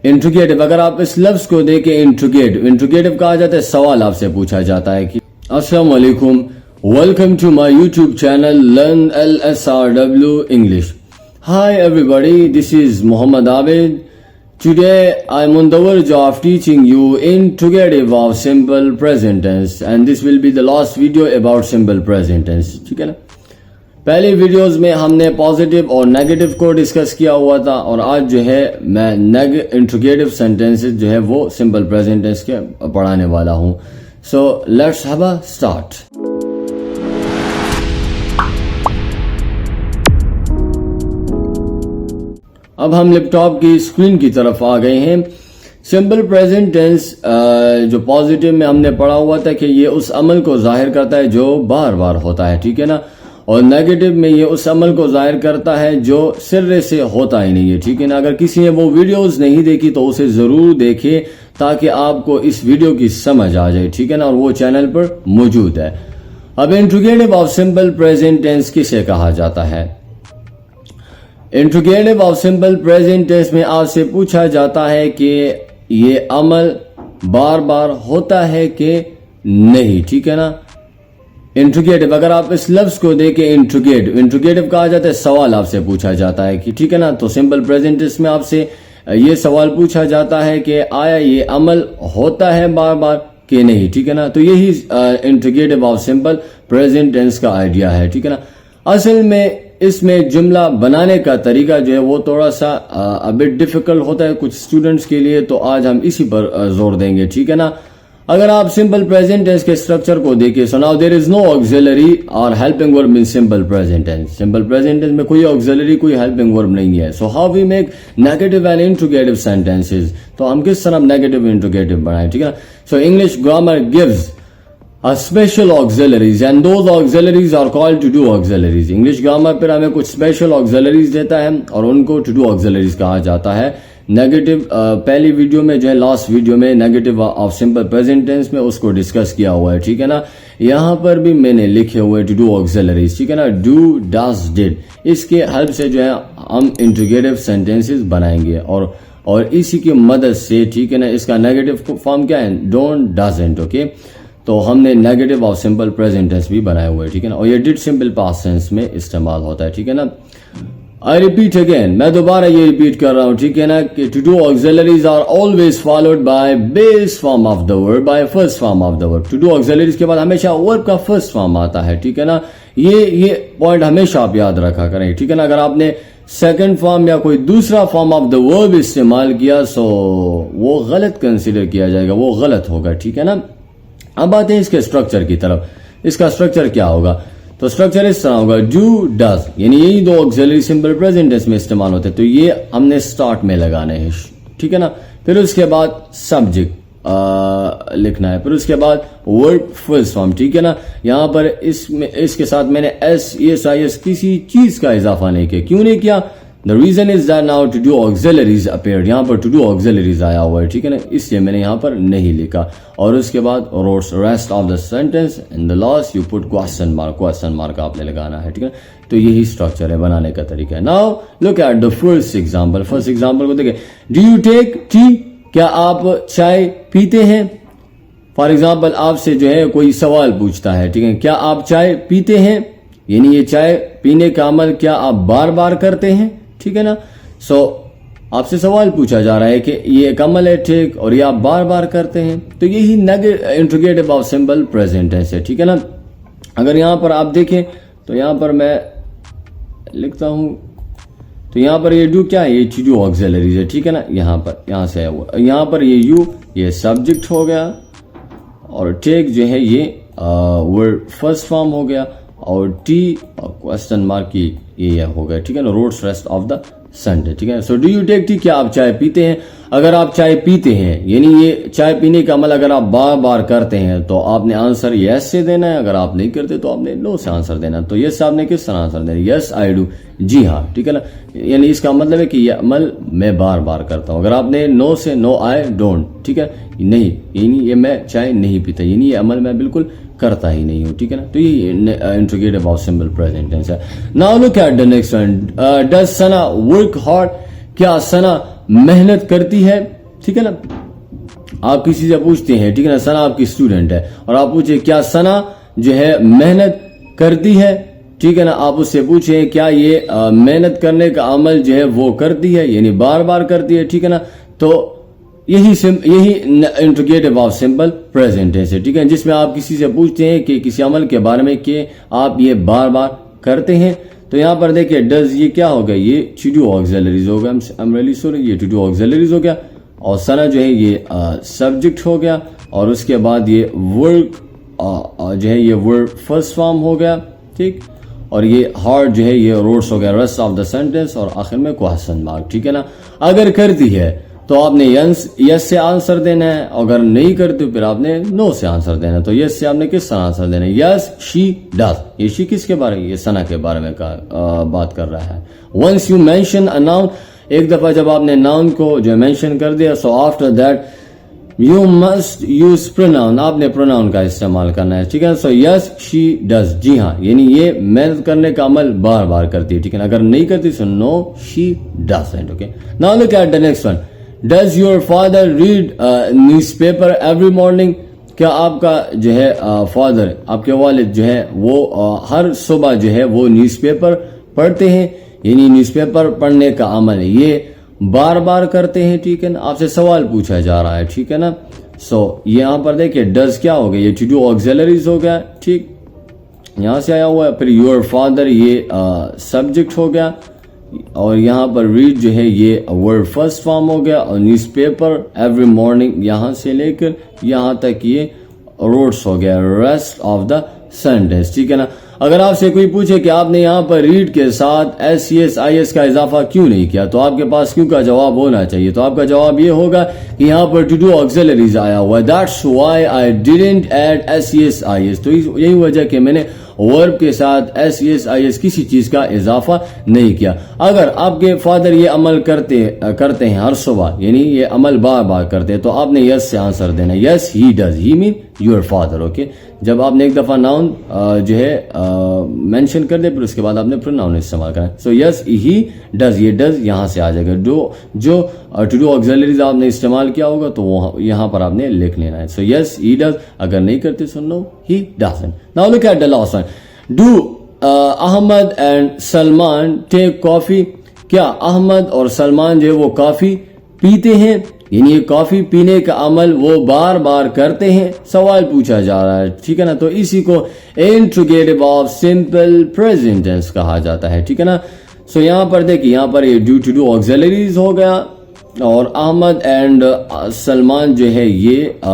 Interrogative, अगर आप इस लफ्ज को देखें इंट्रोगेटिव कहा जाता है, सवाल आपसे पूछा जाता है कि अस्सलाम वालेकुम, welcome to my YouTube channel learn LSRW English. Hi everybody, this is Muhammad Abid. Today I am on the verge of teaching you interrogative of simple present tense and this will be the last video about simple present tense. ठीक है ना. पहली videos में हमने positive और negative को discuss किया हुआ था और आज जो है मैं इंट्रोगेटिव सेंटेंसेस जो है वो सिंपल प्रेजेंट टेंस के पढ़ाने वाला हूं. So let's have a start. अब हम लैपटॉप की स्क्रीन की तरफ आ गए हैं. सिंपल प्रेजेंट टेंस जो पॉजिटिव में हमने पढ़ा हुआ था कि ये उस अमल को जाहिर करता है जो बार बार होता है, ठीक है ना. और नेगेटिव में ये उस अमल को जाहिर करता है जो सिर्रे से होता ही नहीं है, ठीक है ना. अगर किसी ने वो वीडियोस नहीं देखी तो उसे जरूर देखे ताकि आपको इस वीडियो की समझ आ जाए, ठीक है ना. और वो चैनल पर मौजूद है. अब interrogative of simple present tense किसे कहा जाता है? Interrogative of simple present tense में आपसे पूछा जाता है कि ये अमल बार बार होता है कि नहीं, ठीक है ना. इंट्रोगेटिव, अगर आप इस लफ्ज को देखें इंट्रोगेटिव कहा जाता है, सवाल आपसे पूछा जाता है कि ठीक है ना. तो सिंपल प्रेजेंट टेंस में आपसे ये सवाल पूछा जाता है कि आया ये अमल होता है बार बार कि नहीं, ठीक है ना. तो यही interrogative of simple present tense का आइडिया है, ठीक है ना. असल में इसमें जुमला बनाने का तरीका जो है वो थोड़ा सा बिट डिफिकल्ट होता है कुछ स्टूडेंट्स के लिए, तो आज हम इसी पर जोर देंगे, ठीक है ना. अगर आप सिंपल प्रेजेंट टेंस के स्ट्रक्चर को देखिए, so now there is no auxiliary और helping verb in simple present tense. Simple present tense में कोई ऑक्सिलरी कोई हेल्पिंग वर्ब नहीं है. So how we make negative and interrogative sentences, तो हम किस तरह नेगेटिव इंट्रोगेटिव बनाएं, ठीक है ना. So English grammar gives a special auxiliaries and those auxiliaries are called to do auxiliaries. English grammar पर हमें कुछ स्पेशल ऑक्सिलरीज देता है और उनको टू डू ऑक्सिलरीज कहा जाता है. नेगेटिव पहली वीडियो में जो है लास्ट वीडियो में negative of simple present tense में उसको डिस्कस किया हुआ है, ठीक है ना. यहाँ पर भी मैंने लिखे हुए टू डू ऑक्सिलरीज, ठीक है ना. डू, डज, डिड, इसके हेल्प से जो है हम इंट्रोगेटिव सेंटेंसेस बनाएंगे और इसी की मदद से, ठीक है ना, इसका नेगेटिव फॉर्म क्या है? Don't, doesn't. ओके, तो हमने negative of simple present tense भी बनाए हुए, ठीक है ना. और ये डिड सिंपल पास्ट टेंस में इस्तेमाल होता है, ठीक है ना. आई रिपीट अगेन, मैं दोबारा ये रिपीट कर रहा हूं, ठीक है ना, कि two do auxiliaries are always followed by base form of the verb, by first form of the verb. Two do auxiliaries के बाद हमेशा वर्ब का फर्स्ट फॉर्म आता है, ठीक है ना. ये पॉइंट हमेशा आप याद रखा करें, ठीक है ना. अगर आपने सेकंड फॉर्म या कोई दूसरा फॉर्म ऑफ द वर्ब इस्तेमाल किया सो वो गलत कंसिडर किया जाएगा, वो गलत होगा, ठीक है ना. अब आते हैं इसके स्ट्रक्चर की तरफ. इसका स्ट्रक्चर क्या होगा? तो स्ट्रक्चर इस तरह होगा, डू, डज, यानी यही दो ऑक्सिलरी सिंपल प्रेजेंट टेंस में इस्तेमाल होते हैं, तो ये हमने स्टार्ट में लगाने हैं, ठीक है ना. फिर उसके बाद सब्जेक्ट लिखना है, फिर उसके बाद वर्ब फर्स्ट फॉर्म, ठीक है ना. यहां पर इसके साथ मैंने एस, एस, आई, एस किसी चीज का इजाफा नहीं किया. क्यों नहीं किया? The reason is that now two do auxiliaries appeared, यहां पर टू डू ऑक्सिलरीज आया हुआ है, ठीक है ना, इसलिए मैंने यहां पर नहीं लिखा. और उसके बाद rest of the sentence in the last you put question mark आपने लगाना है, ठीक है. तो यही स्ट्रक्चर है, बनाने का तरीका है. Now look at the first example को देखें. डू यू टेक टी, क्या आप चाय पीते हैं? फॉर एग्जाम्पल आपसे जो है कोई सवाल पूछता है, ठीक है, क्या आप चाय पीते हैं, यानी ये चाय पीने का अमल क्या आप बार बार करते हैं, ठीक है ना. सो आपसे सवाल पूछा जा रहा है कि ये एक अमल है, ठीक, और ये आप बार बार करते हैं, तो यही interrogative of simple present tense है, ठीक है ना. अगर यहां पर आप देखें तो यहां पर मैं लिखता हूं, तो यहां पर ये डू क्या है? ये टू डू ऑक्सिलरीज है, ठीक है ना. यहां से यहां पर ये यू, ये सब्जेक्ट हो गया, और टेक जो है ये वर्ड फर्स्ट फॉर्म हो गया, और टी और क्वेश्चन मार्क की ये हो गया, ठीक है ना. Roads rest of the Sunday, ठीक है. So do you take tea, क्या आप चाय पीते हैं? अगर आप चाय पीते हैं यानी ये चाय पीने का अमल अगर आप बार बार करते हैं तो आपने आंसर यस से देना है. अगर आप नहीं करते तो आपने नो से आंसर देना है. तो यस आपने किस तरह आंसर देना है? यस आई डू, जी हाँ, ठीक है ना. यानी इसका मतलब है कि ये अमल मैं बार बार करता हूं. अगर आपने नो से नो आई डोंट, ठीक है, नहीं, यानी ये मैं चाय नहीं पीता, यानी ये अमल मैं बिल्कुल करता ही नहीं हूं, ठीक है ना. तो ये interrogative of simple present tense है. Now look at the next one. Does Sana work hard, क्या सना محنت کرتی ہے, ٹھیک ہے نا. آپ کسی سے پوچھتے ہیں, ٹھیک ہے نا, ثنا آپ کی اسٹوڈنٹ ہے اور آپ پوچھیں کیا ثنا جو ہے محنت کرتی ہے, ٹھیک ہے نا. آپ اس سے پوچھیں کیا یہ محنت کرنے کا عمل جو ہے وہ کرتی ہے, یعنی بار بار کرتی ہے, ٹھیک ہے نا. تو یہی interrogative of simple present tense ہے, ٹھیک ہے, جس میں آپ کسی سے پوچھتے ہیں کہ کسی عمل کے بارے میں کہ آپ یہ بار بار کرتے ہیں. تو یہاں پر دیکھیں ڈز یہ کیا ہوگا, یہ ٹو ڈو آکسیلریز ہوگا, یہ ٹو ڈو آکسیلریز ہو گیا, اور ثنا جو ہے یہ سبجیکٹ ہو گیا, اور اس کے بعد یہ ورک جو ہے یہ ورب فرسٹ فارم ہو گیا, ٹھیک, اور یہ ہارڈ جو ہے یہ روٹس ہو گیا ریسٹ آف دا سینٹینس, اور آخر میں کوشچن مارک, ٹھیک ہے نا. اگر کرتی ہے تو آپ نے یس سے آنسر دینا ہے, اگر نہیں کرتے پھر آپ نے نو سے آنسر دینا ہے. تو یس سے آپ نے کس طرح آنسر دینا ہے, یس شی ڈز. یہ شی کس کے بارے میں, یہ ثنا کے بارے میں بات کر رہا ہے. Once you mention a noun, ایک دفعہ جب آپ نے ناؤن کو جو مینشن کر دیا, so after that you must use pronoun, آپ نے پروناؤن کا استعمال کرنا ہے, ٹھیک ہے. سو یس شی ڈز, جی ہاں, یعنی یہ محنت کرنے کا عمل بار بار کرتی ہے, ٹھیک ہے. اگر نہیں کرتی so no she doesn't. Okay, now look at the next one. Does your father read newspaper every morning, کیا آپ کا جو ہے فادر, آپ کے والد جو ہے وہ ہر صبح جو ہے وہ نیوز پیپر پڑھتے ہیں, یعنی نیوز پیپر پڑھنے کا عمل یہ بار بار کرتے ہیں, ٹھیک ہے نا. آپ سے سوال پوچھا جا رہا ہے, ٹھیک ہے نا. سو یہاں پر دیکھیں ڈز کیا ہو گیا, یہ ٹو ڈو آکسیلریز ہو گیا, ٹھیک, یہاں سے آیا ہوا ہے. پھر یور فادر یہ سبجیکٹ ہو گیا, اور یہاں پر ریڈ جو ہے یہ ورڈ فرسٹ فارم ہو گیا, اور نیوز پیپر ایوری مارننگ یہاں سے لے کر یہاں تک یہ روٹس ہو گیا ریسٹ آف دا سینٹینس, ٹھیک ہے نا. اگر آپ سے کوئی پوچھے کہ آپ نے یہاں پر ریڈ کے ساتھ S C S I S کا اضافہ کیوں نہیں کیا, تو آپ کے پاس کیوں کا جواب ہونا چاہیے. تو آپ کا جواب یہ ہوگا کہ یہاں پر ٹو ڈو آکسیلریز آیا ہوا ہے, that's why I didn't add S C S I S. تو یہی وجہ کہ میں نے ورب کے ساتھ S C S I S کسی چیز کا اضافہ نہیں کیا. اگر آپ کے فادر یہ عمل کرتے ہیں ہر صبح, یعنی یہ عمل بار بار کرتے ہیں, تو آپ نے یس سے آنسر دینا, yes he does, he mean your father. Okay, جب آپ نے ایک دفعہ ناؤن جو ہے مینشن کر دے پھر اس کے بعد آپ نے پروناؤن استعمال کرنا. سو یس ہی ڈز, یہ ڈز یہاں سے آ جائے گا, جو ٹو ڈو آکسیلریز آپ نے استعمال کیا ہوگا تو وہ یہاں پر آپ نے لکھ لینا ہے. سو یس ہی ڈز, اگر نہیں کرتے so no he doesn't. Now look at the last one. Do Ahmed and Salman take coffee, کیا احمد اور سلمان جو ہے وہ کافی پیتے ہیں, یعنی یہ کافی پینے کا عمل وہ بار بار کرتے ہیں, سوال پوچھا جا رہا ہے, ٹھیک ہے نا. تو اسی کو interrogative of simple present tense کہا جاتا ہے, ٹھیک ہے نا. سو یہاں پر دیکھیے, یہاں پر یہ ڈو ٹو ڈو آکسیلریز ہو گیا, اور احمد اینڈ سلمان جو ہے یہ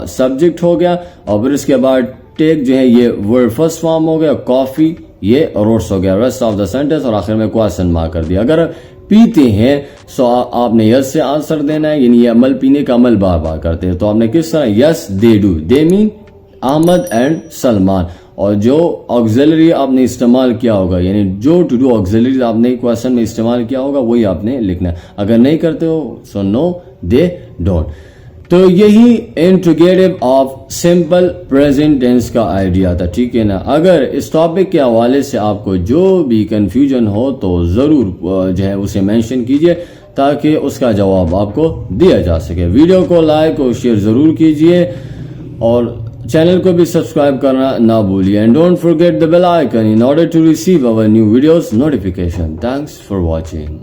سبجیکٹ ہو گیا, اور پھر اس کے بعد ٹیک جو ہے یہ ورڈ فرسٹ فارم ہو گیا, کافی یہ روٹس ہو گیا ریسٹ آف دا سینٹینس, اور آخر میں کوشچن مارک کر دیا. اگر پیتے ہیں سو آپ نے یس سے آنسر دینا ہے, یعنی یہ عمل پینے کا عمل بار بار کرتے ہیں, تو آپ نے کس طرح, yes they do, they mean Ahmed and Salman, اور جو آکسیلری آپ نے استعمال کیا ہوگا, یعنی جو ٹو ڈو آکسیلری آپ نے کوشچن میں استعمال کیا ہوگا وہی آپ نے لکھنا ہے. اگر نہیں کرتے ہو سو نو دے ڈونٹ. تو یہی interrogative of simple present tense کا آئیڈیا تھا, ٹھیک ہے نا. اگر اس ٹاپک کے حوالے سے آپ کو جو بھی کنفیوژن ہو تو ضرور جو ہے اسے مینشن کیجئے تاکہ اس کا جواب آپ کو دیا جا سکے. ویڈیو کو لائک اور شیئر ضرور کیجئے, اور چینل کو بھی سبسکرائب کرنا نہ بھولیے. And don't forget the bell icon in order to receive our new videos notification. Thanks for watching.